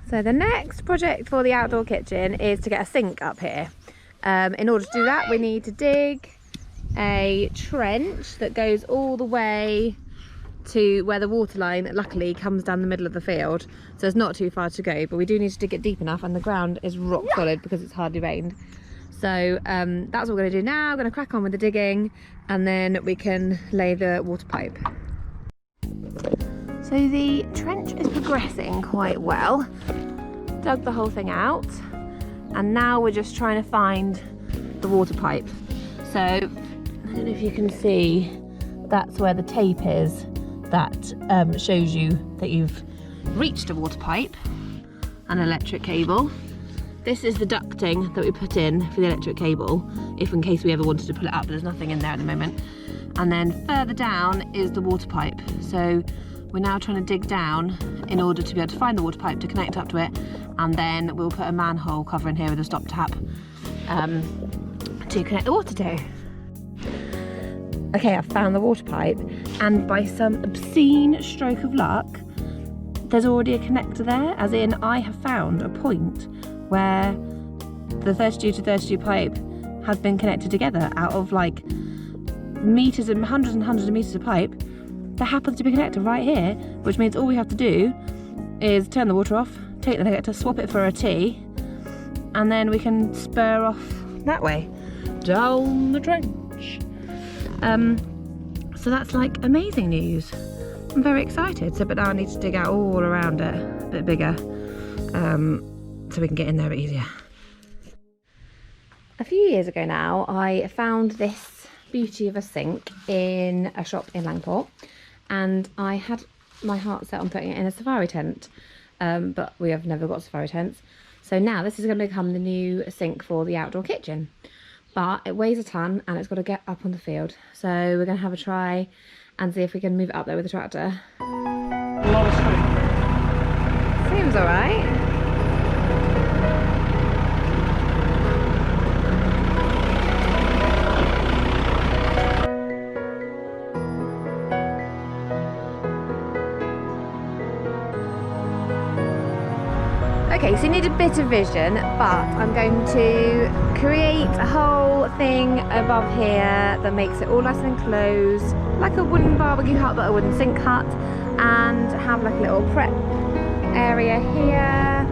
So the next project for the outdoor kitchen is to get a sink up here. In order to do that, we need to dig a trench that goes all the way to where the water line luckily comes down the middle of the field, so it's not too far to go, but we do need to dig it deep enough, and the ground is rock solid because it's hardly rained. So that's what we're going to do now. I'm going to crack on with the digging and then we can lay the water pipe. So the trench is progressing quite well. Dug the whole thing out and now we're just trying to find the water pipe. So I don't know if you can see, that's where the tape is that shows you that you've reached a water pipe, an electric cable. This is the ducting that we put in for the electric cable, if in case we ever wanted to pull it up, but there's nothing in there at the moment. And then further down is the water pipe. So we're now trying to dig down in order to be able to find the water pipe to connect up to it, and then we'll put a manhole cover in here with a stop tap to connect the water to. Okay, I've found the water pipe, and by some obscene stroke of luck, there's already a connector there, as in I have found a point where the 32 to 32 pipe has been connected together out of like meters and hundreds of meters of pipe. There happens to be a connector right here, which means all we have to do is turn the water off, take the connector, swap it for a T, and then we can spur off that way down the trench. So that's like amazing news. I'm very excited. So, but now I need to dig out all around it a bit bigger, so we can get in there a bit easier. A few years ago now, I found this beauty of a sink in a shop in Langport, and I had my heart set on putting it in a safari tent, but we have never got safari tents. So now this is going to become the new sink for the outdoor kitchen, but it weighs a ton and it's got to get up on the field. So we're going to have a try and see if we can move it up there with the tractor. A lot of space. Seems all right. Okay, so you need a bit of vision, but I'm going to create a whole thing above here that makes it all nice and enclosed, like a wooden barbecue hut but a wooden sink hut, and have like a little prep area here,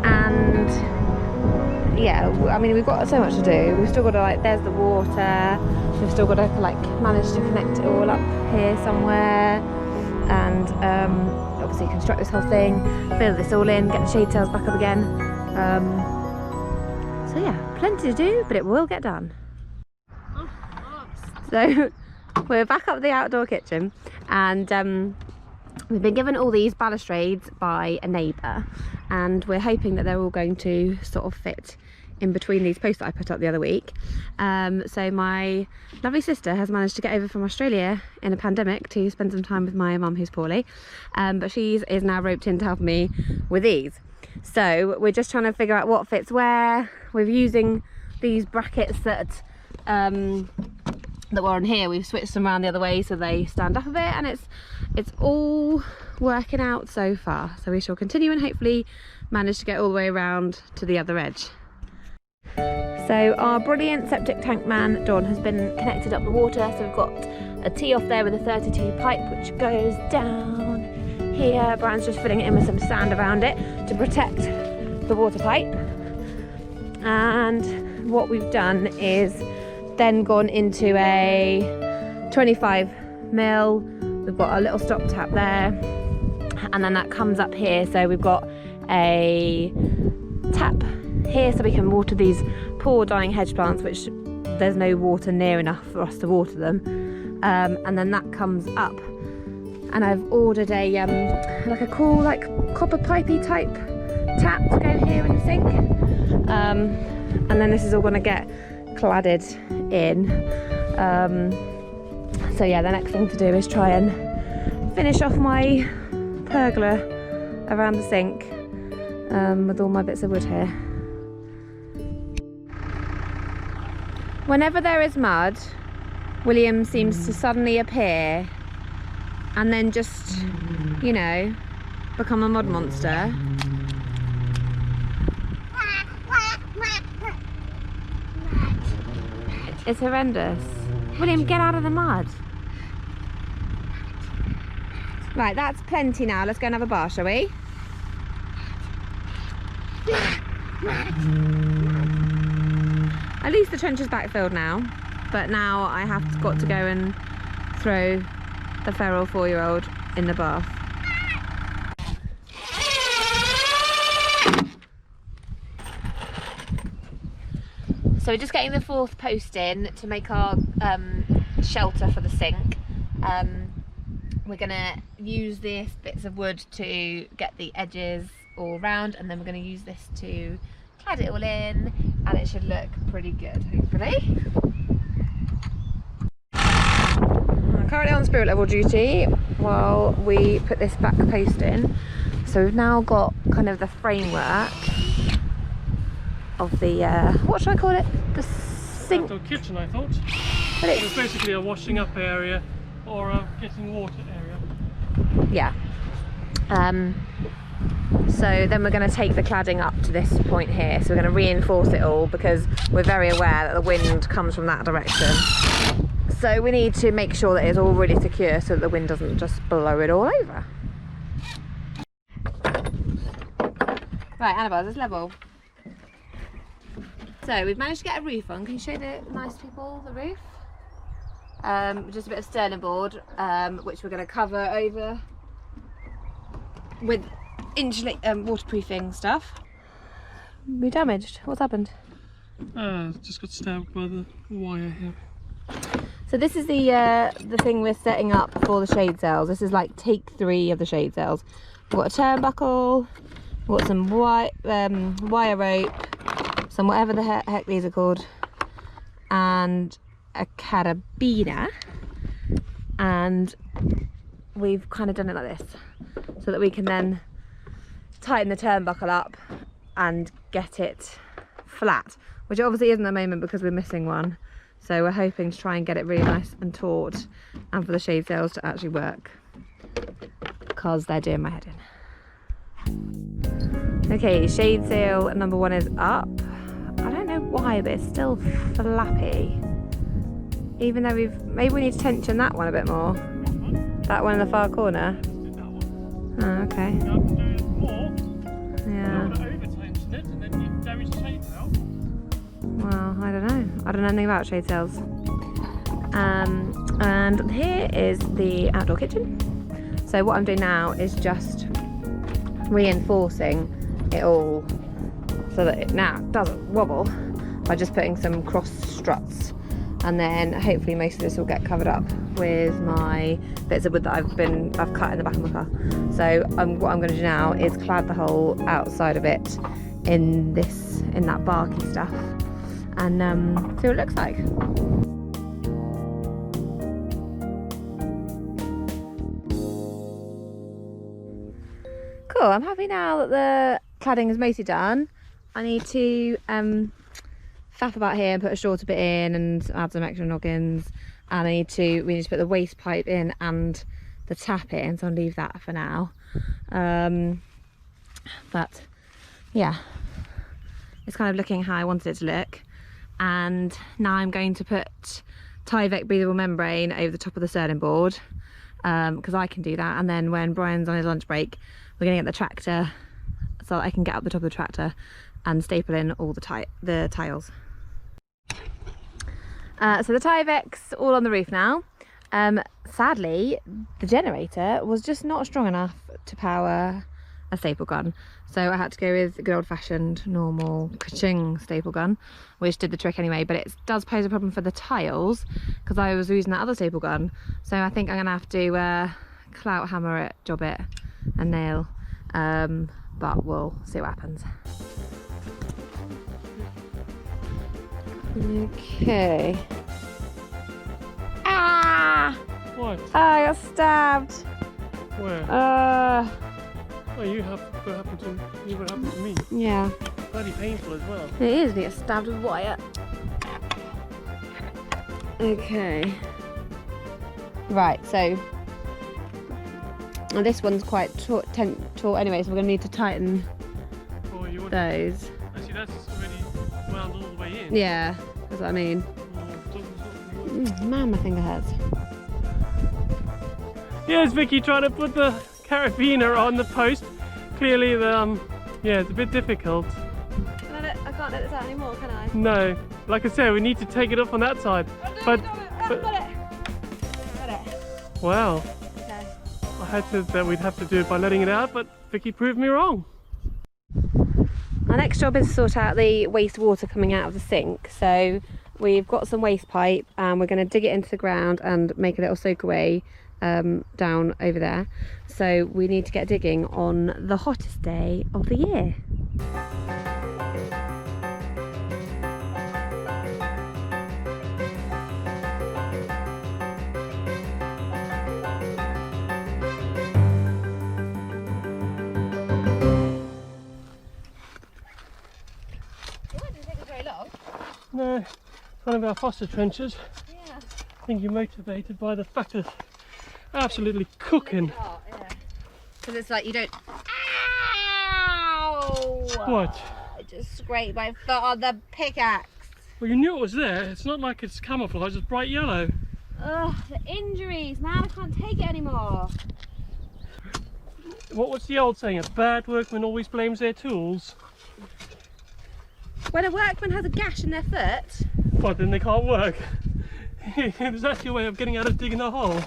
and yeah, I mean we've got so much to do. We've still got to like, there's the water, we've still got to like manage to connect it all up here somewhere, and obviously construct this whole thing, fill this all in, get the shade sails back up again. So yeah, plenty to do, but it will get done. So we're back up the outdoor kitchen, and we've been given all these balustrades by a neighbour, and we're hoping that they're all going to sort of fit in between these posts that I put up the other week. So my lovely sister has managed to get over from Australia in a pandemic to spend some time with my mum who's poorly, but she is now roped in to help me with these. So we're just trying to figure out what fits where. We're using these brackets that were on here. We've switched them around the other way so they stand up a bit, and it's all working out so far. So we shall continue and hopefully manage to get all the way around to the other edge. So our brilliant septic tank man Dawn has been connected up the water, so we've got a tee off there with a 32 pipe which goes down here. Brian's just filling it in with some sand around it to protect the water pipe, and what we've done is then gone into a 25mm. We've got a little stop tap there, and then that comes up here, so we've got a tap here so we can water these poor dying hedge plants, which there's no water near enough for us to water them, and then that comes up, and I've ordered a like a cool like copper pipey type tap to go here in the sink, and then this is all going to get cladded in. So yeah, the next thing to do is try and finish off my pergola around the sink with all my bits of wood here. Whenever there is mud, William seems to suddenly appear and then just, you know, become a mud monster. It's horrendous. William, get out of the mud. Right, that's plenty now. Let's go and have a bath, shall we? At least the trench is backfilled now, but now I have got to go and throw the feral 4-year-old in the bath. So we're just getting the 4th post in to make our shelter for the sink. We're gonna use these bits of wood to get the edges all round, and then we're going to use this to clad it all in, and it should look pretty good, hopefully. I'm currently on spirit level duty while we put this back post in. So we've now got kind of the framework of the what should I call it? The sink. Outdoor kitchen, I thought. But it's basically a washing up area or a getting water area. Yeah. So then we're going to take the cladding up to this point here. So we're going to reinforce it all because we're very aware that the wind comes from that direction. So we need to make sure that it's all really secure so that the wind doesn't just blow it all over. Right, Annabelle, it's level. So we've managed to get a roof on. Can you show the nice people the roof? Just a bit of sterling board, which we're going to cover over with waterproofing stuff. We damaged. What's happened? Just got stabbed by the wire here. So this is the thing we're setting up for the shade sails. This is like take 3 of the shade sails. We've got a turnbuckle, we've got some wire rope, some whatever the heck these are called, and a carabiner, and we've kind of done it like this so that we can then tighten the turnbuckle up and get it flat, which obviously isn't at the moment because we're missing one. So we're hoping to try and get it really nice and taut, and for the shade sails to actually work, because they're doing my head in. Okay, shade sail number 1 is up. I don't know why, but it's still flappy. Even though maybe we need to tension that one a bit more. That one in the far corner. Oh, okay. Yeah. Well, I don't know. I don't know anything about shade sails. And here is the outdoor kitchen. So what I'm doing now is just reinforcing it all so that it now doesn't wobble by just putting some cross struts, and then hopefully most of this will get covered up with my bits of wood that I've cut in the back of my car. So what I'm going to do now is clad the whole outside of it in that barky stuff, and see what it looks like. Cool, I'm happy now that the cladding is mostly done. I need to faff about here and put a shorter bit in and add some extra noggins, and we need to put the waste pipe in and the tap in, so I'll leave that for now. But yeah, it's kind of looking how I wanted it to look. And now I'm going to put Tyvek breathable membrane over the top of the sterling board, because I can do that, and then when Brian's on his lunch break we're going to get the tractor so that I can get up the top of the tractor and staple in all the tiles. So the Tyvek's all on the roof now. Sadly, the generator was just not strong enough to power a staple gun, so I had to go with a good old-fashioned normal ka-ching staple gun, which did the trick anyway, but it does pose a problem for the tiles because I was using that other staple gun. So I think I'm gonna have to clout hammer it, job it and nail, but we'll see what happens. Okay. Ah! What? I got stabbed. Where? Oh, what happened to me? Yeah. Bloody painful as well. It is to get stabbed with wire. Okay. Right, so And this one's quite taut anyway, so we're going to need to tighten Oh, you want those. Actually, that's already wound all the way in. Yeah, that's what I mean. Man, my finger hurts. Yes, Vicky trying to put the carabiner on the post. Clearly, yeah, it's a bit difficult. I can't let this out anymore, can I? No, like I said, we need to take it up on that side. But Got it. wow, Okay. I had said that we'd have to do it by letting it out, but Vicky proved me wrong. Our next job is to sort out the wastewater coming out of the sink. So we've got some waste pipe and we're going to dig it into the ground and make a little soak away down over there. So we need to get digging on the hottest day of the year. No, it's one of our foster trenches. Yeah. I think you're motivated by the fact that it's absolutely cooking. Because it's like you don't. Ow! What? I just scraped my foot on the pickaxe. Well, you knew it was there. It's not like it's camouflage, it's bright yellow. Ugh, the injuries, man, I can't take it anymore. What's the old saying? A bad workman always blames their tools. When a workman has a gash in their foot. But then they can't work. Is that your way of getting out of digging a hole?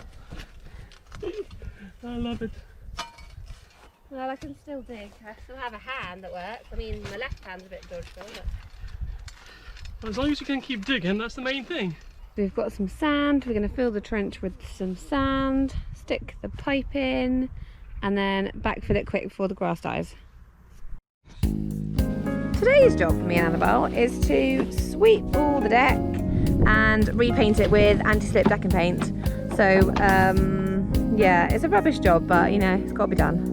I love it. Well, I can still dig. I still have a hand that works. I mean, my left hand's a bit dodgeful, but... Well, as long as you can keep digging, that's the main thing. We've got some sand. We're going to fill the trench with some sand, stick the pipe in, and then backfill it quick before the grass dies. Today's job for me and Annabelle is to sweep all the deck and repaint it with anti-slip decking paint. So yeah, it's a rubbish job, but you know, it's got to be done.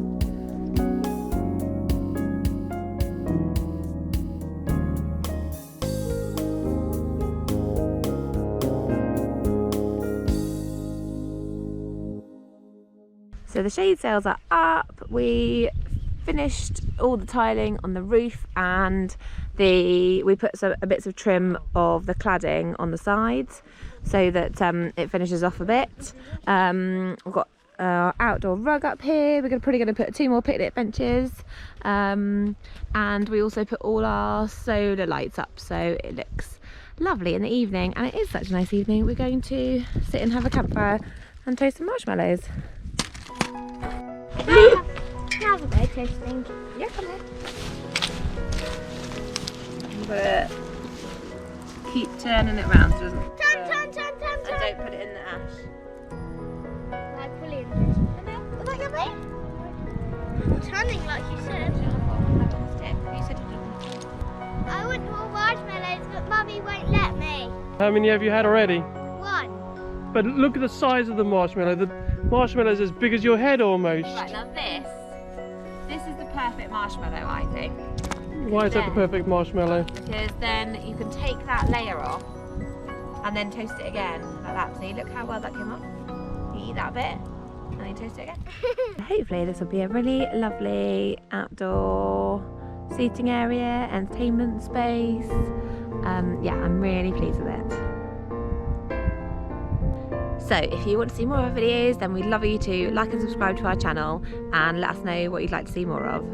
So the shade sails are up. We finished all the tiling on the roof and we put a bits of trim of the cladding on the sides so that it finishes off a bit. We've got our outdoor rug up here. We're probably going to put 2 more picnic benches, and we also put all our solar lights up so it looks lovely in the evening, and it is such a nice evening. We're going to sit and have a campfire and toast some marshmallows. Have a bit of toasting. Yeah, come on. But keep turning it round so it doesn't Turn. and don't put it in the ash. Like brilliant. Was that your mate? I'm turning like you said. You said I want more marshmallows, but Mummy won't let me. How many have you had already? 1. But look at the size of the marshmallow. The marshmallow's as big as your head almost. Right, now this is the perfect marshmallow, I think. Why is that the perfect marshmallow? Because then you can take that layer off and then toast it again like that. See, look how well that came off. You eat that bit and then toast it again. Hopefully this will be a really lovely outdoor seating area, entertainment space. Yeah, I'm really pleased with it. So if you want to see more of our videos, then we'd love you to like and subscribe to our channel and let us know what you'd like to see more of.